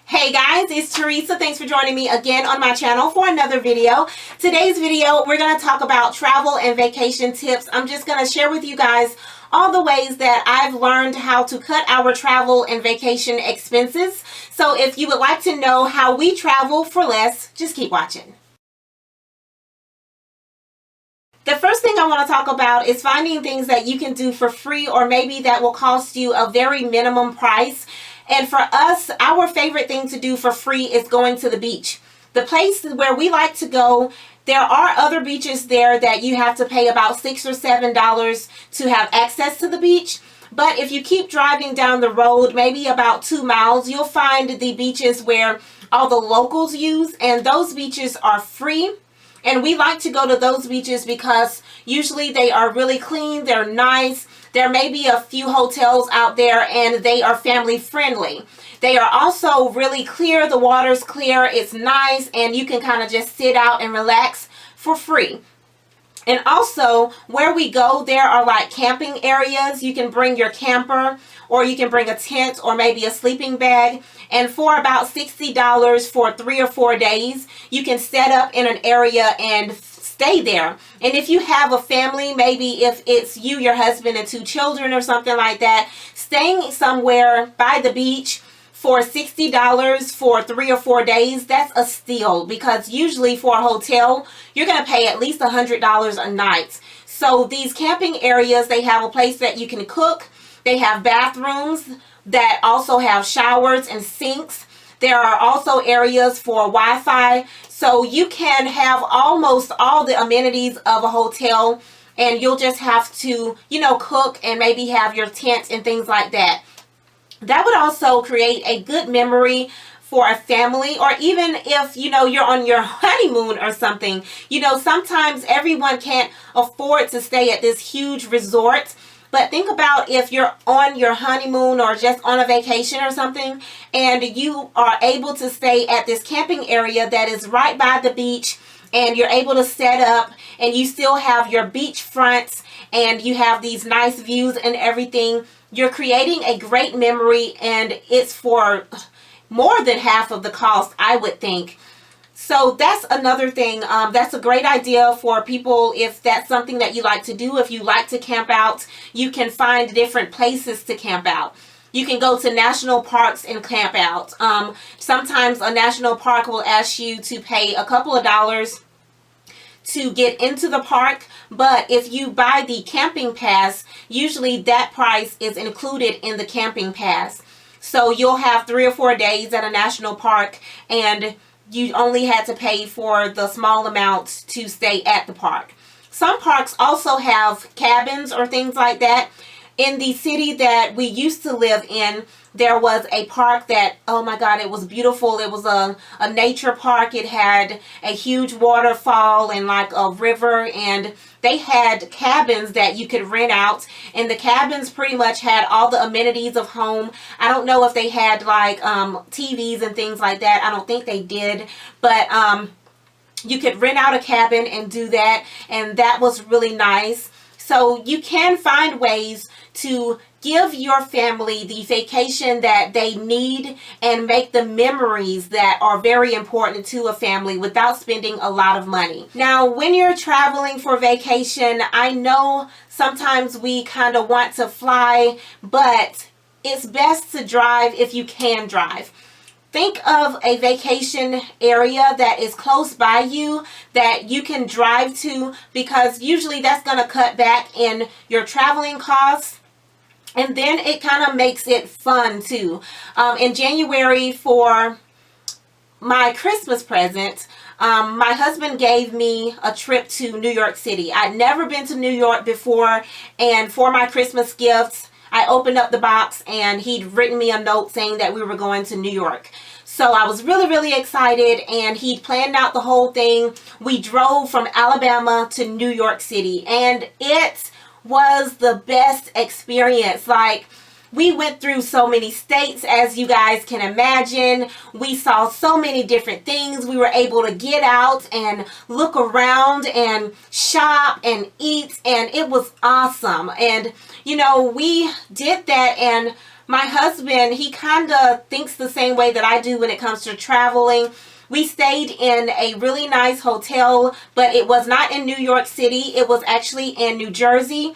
Hey guys, it's Teresa. Thanks for joining me again on my channel for another video. Today's video, we're going to talk about travel and vacation tips. I'm just going to share with you guys all the ways that I've learned how to cut our travel and vacation expenses. So if you would like to know how we travel for less, just keep watching. The first thing I want to talk about is finding things that you can do for free or maybe that will cost you a very minimum price. And for us, our favorite thing to do for free is going to the beach. The place where we like to go, there are other beaches there that you have to pay about $6 or $7 to have access to the beach. But if you keep driving down the road, maybe about 2 miles, you'll find the beaches where all the locals use, and those beaches are free. And we like to go to those beaches because usually they are really clean, they're nice. There may be a few hotels out there and they are family friendly. They are also really clear, the water's clear, it's nice, and you can kind of just sit out and relax for free. And also, where we go, there are like camping areas. You can bring your camper, or you can bring a tent or maybe a sleeping bag. And for about $60 for 3 or 4 days, you can set up in an area and stay there. And if you have a family, maybe if it's you, your husband, and 2 children or something like that, staying somewhere by the beach for $60 for 3 or 4 days, that's a steal, because usually for a hotel, you're going to pay at least $100 a night. So these camping areas, they have a place that you can cook. They have bathrooms that also have showers and sinks. There are also areas for Wi-Fi. So you can have almost all the amenities of a hotel, and you'll just have to, cook and maybe have your tent and things like that. That would also create a good memory for a family, or even if, you're on your honeymoon or something. Sometimes everyone can't afford to stay at this huge resort. But think about if you're on your honeymoon or just on a vacation or something, and you are able to stay at this camping area that is right by the beach, and you're able to set up, and you still have your beach fronts, and you have these nice views and everything. You're creating a great memory, and it's for more than half of the cost, I would think. So that's another thing. That's a great idea for people if that's something that you like to do. If you like to camp out, you can find different places to camp out. You can go to national parks and camp out. Sometimes a national park will ask you to pay a couple of dollars to get into the park, but if you buy the camping pass, usually that price is included in the camping pass. So you'll have 3 or 4 days at a national park, and you only had to pay for the small amount to stay at the park. Some parks also have cabins or things like that. In the city that we used to live in, there was a park that, oh my God, it was beautiful. It was a nature park. It had a huge waterfall and like a river, and they had cabins that you could rent out, and the cabins pretty much had all the amenities of home. I don't know if they had like TVs and things like that. I don't think they did, but you could rent out a cabin and do that, and that was really nice. So you can find ways to give your family the vacation that they need and make the memories that are very important to a family without spending a lot of money. Now, when you're traveling for vacation, I know sometimes we kind of want to fly, but it's best to drive if you can drive. Think of a vacation area that is close by you that you can drive to, because usually that's going to cut back in your traveling costs. And then it kind of makes it fun too. In January, for my Christmas present, my husband gave me a trip to New York City. I'd never been to New York before, and for my Christmas gifts, I opened up the box and he'd written me a note saying that we were going to New York. So I was really, really excited, and he planned out the whole thing. We drove from Alabama to New York City, and it was the best experience. Like, we went through so many states, as you guys can imagine. We saw so many different things. We were able to get out and look around and shop and eat, and it was awesome. And we did that, and My husband, he kind of thinks the same way that I do when it comes to traveling. We stayed in a really nice hotel, but it was not in New York City. It was actually in New Jersey.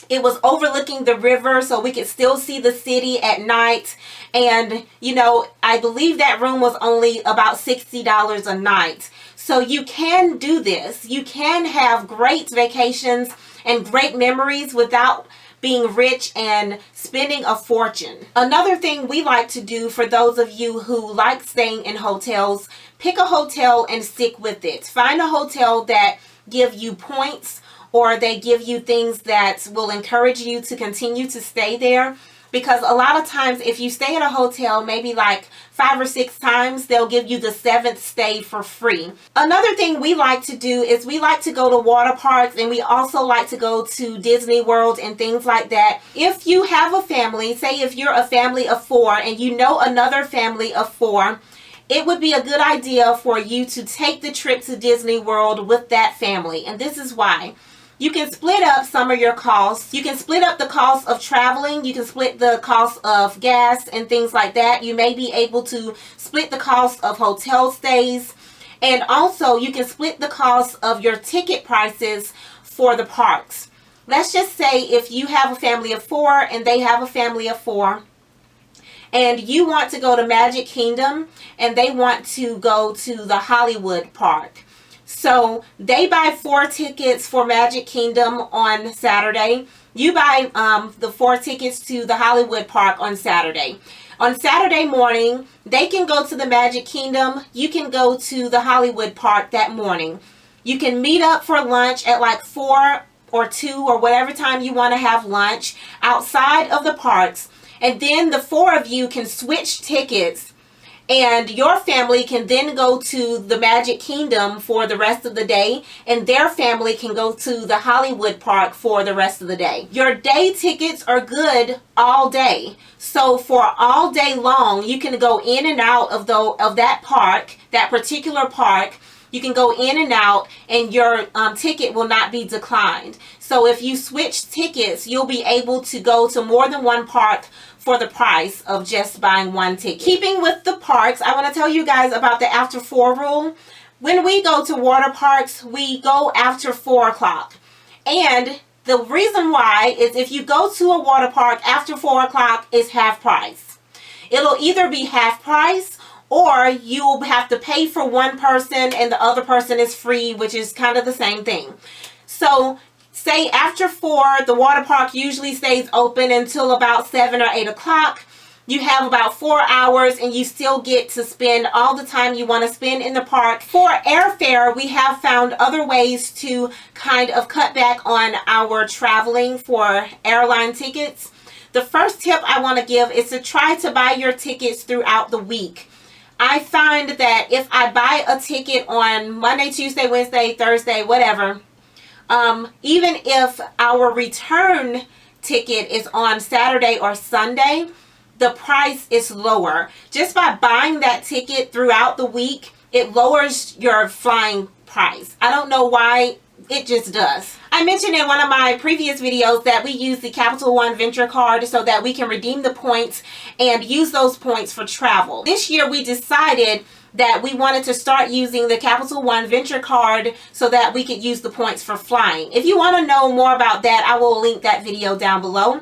It was overlooking the river, so we could still see the city at night. And, you know, I believe that room was only about $60 a night. So you can do this. You can have great vacations and great memories without being rich and spending a fortune. Another thing we like to do, for those of you who like staying in hotels, pick a hotel and stick with it. Find a hotel that give you points, or they give you things that will encourage you to continue to stay there. Because a lot of times if you stay at a hotel maybe like 5 or 6 times, they'll give you the 7th stay for free. Another thing we like to do is we like to go to water parks, and we also like to go to Disney World and things like that. If you have a family, say if you're a family of 4 and you know another family of 4, it would be a good idea for you to take the trip to Disney World with that family. And this is why. You can split up some of your costs. You can split up the cost of traveling. You can split the cost of gas and things like that. You may be able to split the cost of hotel stays. And also you can split the cost of your ticket prices for the parks. Let's just say if you have a family of 4 and they have a family of 4, and you want to go to Magic Kingdom and they want to go to the Hollywood Park. So they buy 4 tickets for Magic Kingdom on Saturday. You buy the 4 tickets to the Hollywood Park on Saturday. On Saturday morning, they can go to the Magic Kingdom. You can go to the Hollywood Park that morning. You can meet up for lunch at like 4 or 2 or whatever time you want to have lunch outside of the parks. And then the 4 of you can switch tickets. And your family can then go to the Magic Kingdom for the rest of the day, and their family can go to the Hollywood Park for the rest of the day. Your day tickets are good all day. So for all day long, you can go in and out of that park, that particular park. You can go in and out, and your ticket will not be declined. So if you switch tickets, you'll be able to go to more than one park for the price of just buying one ticket. Keeping with the parks, I want to tell you guys about the after 4 rule. When we go to water parks, we go after 4 o'clock. And the reason why is if you go to a water park after 4 o'clock, it's half price. It'll either be half price, or you'll have to pay for one person and the other person is free, which is kind of the same thing. So say after 4, the water park usually stays open until about 7 or 8 o'clock. You have about 4 hours and you still get to spend all the time you want to spend in the park. For airfare, we have found other ways to kind of cut back on our traveling for airline tickets. The first tip I want to give is to try to buy your tickets throughout the week. I find that if I buy a ticket on Monday, Tuesday, Wednesday, Thursday, whatever, even if our return ticket is on Saturday or Sunday, the price is lower. Just by buying that ticket throughout the week, it lowers your flying price. I don't know why, it just does. I mentioned in one of my previous videos that we use the Capital One Venture card so that we can redeem the points and use those points for travel. This year we decided that we wanted to start using the Capital One Venture card so that we could use the points for flying. If you want to know more about that, I will link that video down below.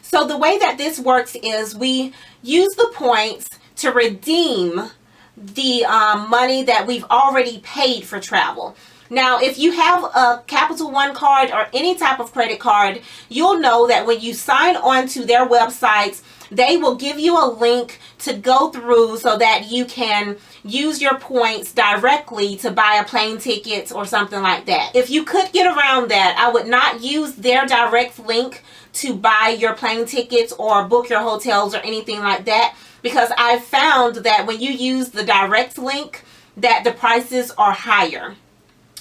So the way that this works is we use the points to redeem the money that we've already paid for travel. Now, if you have a Capital One card or any type of credit card, you'll know that when you sign on to their websites, they will give you a link to go through so that you can use your points directly to buy a plane ticket or something like that. If you could get around that, I would not use their direct link to buy your plane tickets or book your hotels or anything like that, because I've found that when you use the direct link, that the prices are higher.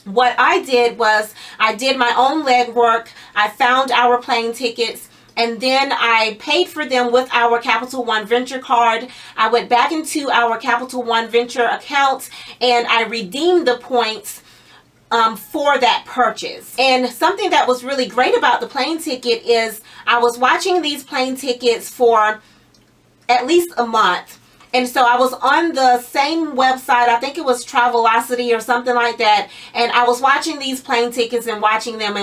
What I did was I did my own legwork. I found our plane tickets, and then I paid for them with our Capital One Venture card. I went back into our Capital One Venture account and I redeemed the points for that purchase. And something that was really great about the plane ticket is I was watching these plane tickets for at least a month. And so I was on the same website, I think it was Travelocity or something like that, and I was watching these plane tickets and watching them.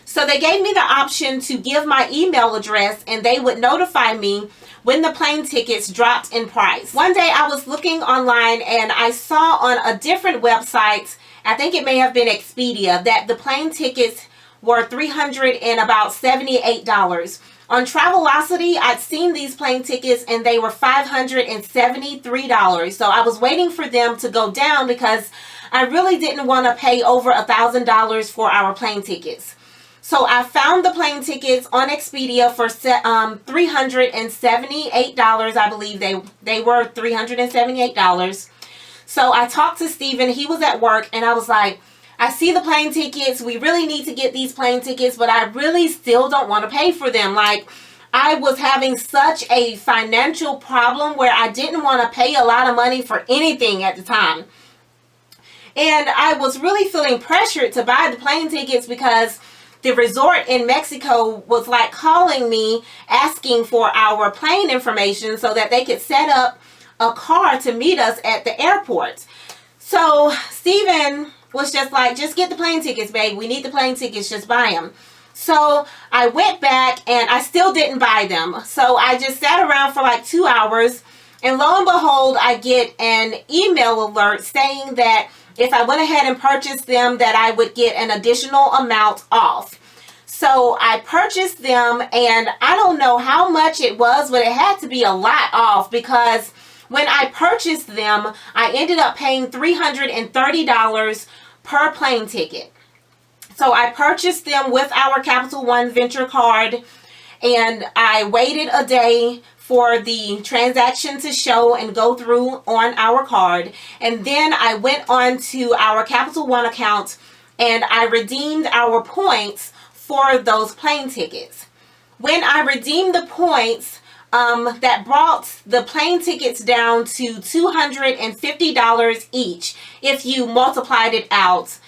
So they gave me the option to give my email address and they would notify me when the plane tickets dropped in price. One day I was looking online and I saw on a different website, I think it may have been Expedia, that the plane tickets were $378. On Travelocity, I'd seen these plane tickets and they were $573. So I was waiting for them to go down because I really didn't want to pay over $1,000 for our plane tickets. So I found the plane tickets on Expedia for $378. I believe they were $378. So I talked to Steven. He was at work and I was like, I see the plane tickets. We really need to get these plane tickets, but I really still don't want to pay for them. Like, I was having such a financial problem where I didn't want to pay a lot of money for anything at the time. And I was really feeling pressured to buy the plane tickets because the resort in Mexico was like calling me asking for our plane information so that they could set up a car to meet us at the airport. So Steven was just like, just get the plane tickets, babe. We need the plane tickets. Just buy them. So I went back and I still didn't buy them. So I just sat around for like 2 hours. And lo and behold, I get an email alert saying that if I went ahead and purchased them, that I would get an additional amount off. So I purchased them and I don't know how much it was, but it had to be a lot off because when I purchased them, I ended up paying $330 per plane ticket. So I purchased them with our Capital One Venture card and I waited a day for the transaction to show and go through on our card. And then I went on to our Capital One account and I redeemed our points for those plane tickets. When I redeemed the points, that brought the plane tickets down to $250 each. If you multiplied it out,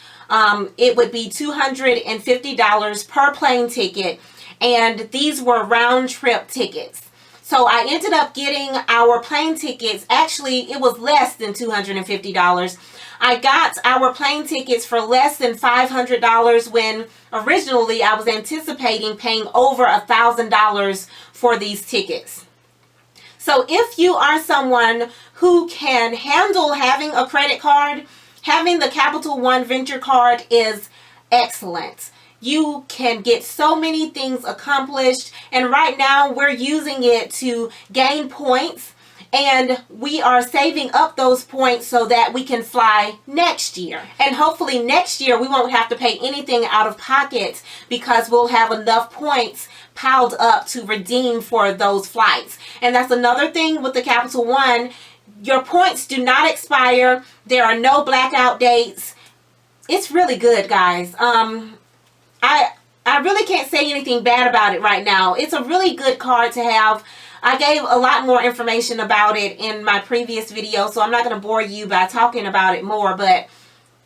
it would be $250 per plane ticket, and these were round trip tickets. So I ended up getting our plane tickets, actually it was less than $250. I got our plane tickets for less than $500 when originally I was anticipating paying over $1,000 for these tickets. So if you are someone who can handle having a credit card, having the Capital One Venture card is excellent. You can get so many things accomplished, and right now we're using it to gain points, and we are saving up those points so that we can fly next year. And hopefully next year we won't have to pay anything out of pocket because we'll have enough points piled up to redeem for those flights. And that's another thing with the Capital One. Your points do not expire. There are no blackout dates. It's really good, guys. I really can't say anything bad about it right now. It's a really good card to have. I gave a lot more information about it in my previous video, so I'm not going to bore you by talking about it more, but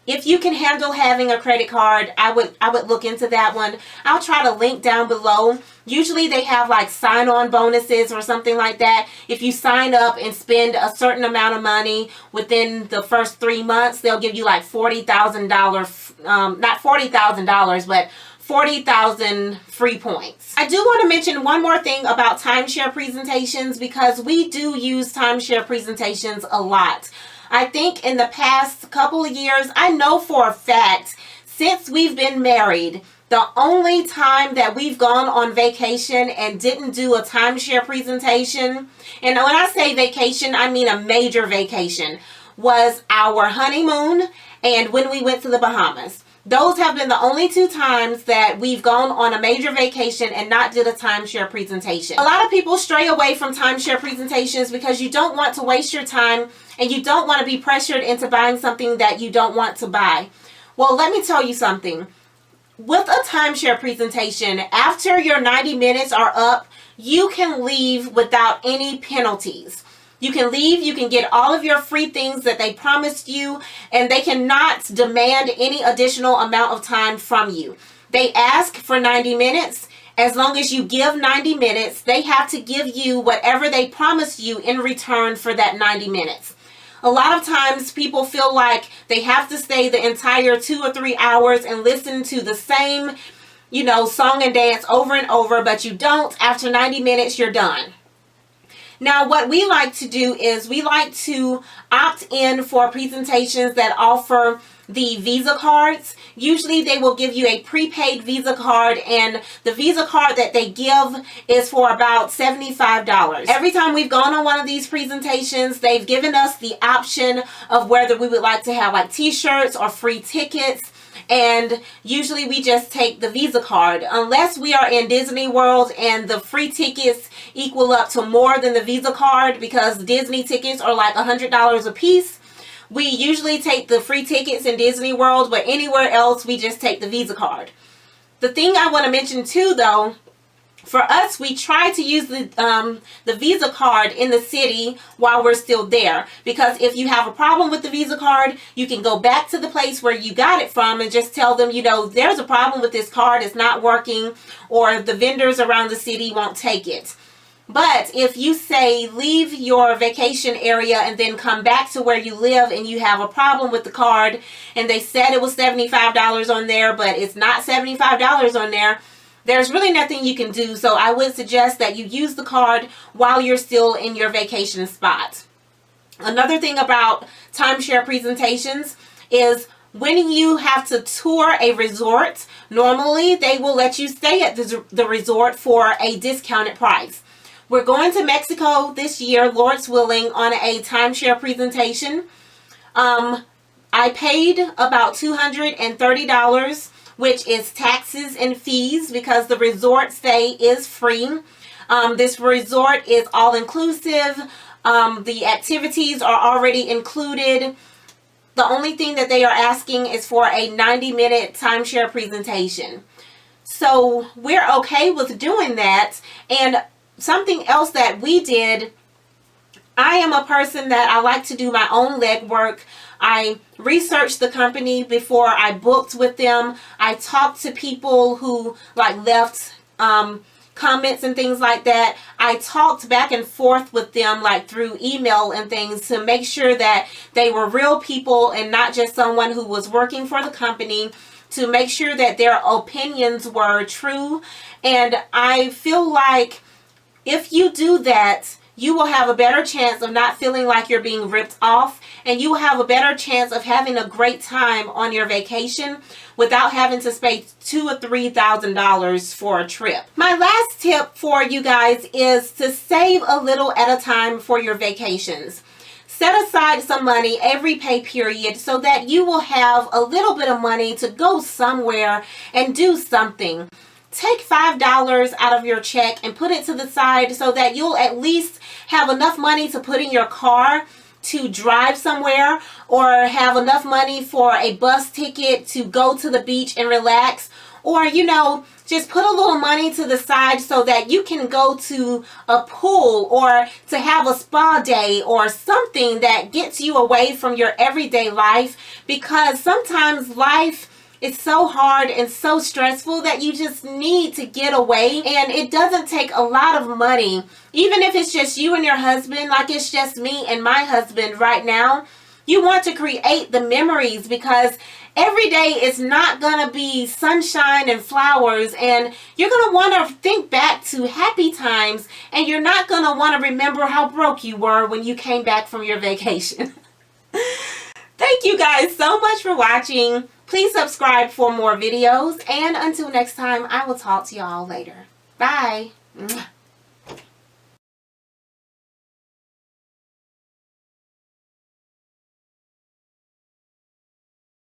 if you can handle having a credit card, I would look into that one. I'll try to link down below. Usually they have like sign-on bonuses or something like that. If you sign up and spend a certain amount of money within the first 3 months, they'll give you like $40,000, not $40,000, but 40,000 free points. I do want to mention one more thing about timeshare presentations because we do use timeshare presentations a lot. I think in the past couple of years, I know for a fact, since we've been married, the only time that we've gone on vacation and didn't do a timeshare presentation, and when I say vacation, I mean a major vacation, was our honeymoon and when we went to the Bahamas. Those have been the only 2 times that we've gone on a major vacation and not did a timeshare presentation. A lot of people stray away from timeshare presentations because you don't want to waste your time and you don't want to be pressured into buying something that you don't want to buy. Well, let me tell you something. With a timeshare presentation, after your 90 minutes are up, you can leave without any penalties. You can leave, you can get all of your free things that they promised you, and they cannot demand any additional amount of time from you. They ask for 90 minutes. As long as you give 90 minutes, they have to give you whatever they promised you in return for that 90 minutes. A lot of times people feel like they have to stay the entire 2 or 3 hours and listen to the same, song and dance over and over, but you don't. After 90 minutes, you're done. Now, what we like to do is we like to opt in for presentations that offer the Visa cards. Usually they will give you a prepaid Visa card, and the Visa card that they give is for about $75. Every time we've gone on one of these presentations, they've given us the option of whether we would like to have like t-shirts or free tickets. And usually we just take the Visa card, unless we are in Disney World and the free tickets equal up to more than the Visa card, because Disney tickets are like $100 a piece. We usually take the free tickets in Disney World, but anywhere else we just take the Visa card. The thing I want to mention too, though, for us, we try to use the Visa card in the city while we're still there. Because if you have a problem with the Visa card, you can go back to the place where you got it from and just tell them, there's a problem with this card, it's not working, or the vendors around the city won't take it. But if you say leave your vacation area and then come back to where you live and you have a problem with the card and they said it was $75 on there, but it's not $75 on there, there's really nothing you can do. So I would suggest that you use the card while you're still in your vacation spot. Another thing about timeshare presentations is when you have to tour a resort, normally they will let you stay at the resort for a discounted price. We're going to Mexico this year, Lord's willing, on a timeshare presentation. I paid about $230, which is taxes and fees, because the resort stay is free. This resort is all inclusive. The activities are already included. The only thing that they are asking is for a 90-minute timeshare presentation. So we're okay with doing that. And something else that we did, I am a person that I like to do my own legwork. I researched the company before I booked with them. I talked to people who left comments and things like that. I talked back and forth with them through email and things to make sure that they were real people and not just someone who was working for the company, to make sure that their opinions were true. And I feel like if you do that, you will have a better chance of not feeling like you're being ripped off, and you will have a better chance of having a great time on your vacation without having to spend $2,000 or $3,000 for a trip. My last tip for you guys is to save a little at a time for your vacations. Set aside some money every pay period so that you will have a little bit of money to go somewhere and do something. Take $5 out of your check and put it to the side so that you'll at least have enough money to put in your car to drive somewhere, or have enough money for a bus ticket to go to the beach and relax, or just put a little money to the side so that you can go to a pool or to have a spa day or something that gets you away from your everyday life, because sometimes life is so hard and so stressful that you just need to get away. And it doesn't take a lot of money, even if it's just you and your husband, like it's just me and my husband right now. You want to create the memories, because every day is not going to be sunshine and flowers, and you're going to want to think back to happy times, and you're not going to want to remember how broke you were when you came back from your vacation. Thank you guys so much for watching. Please subscribe for more videos, and until next time, I will talk to y'all later. Bye.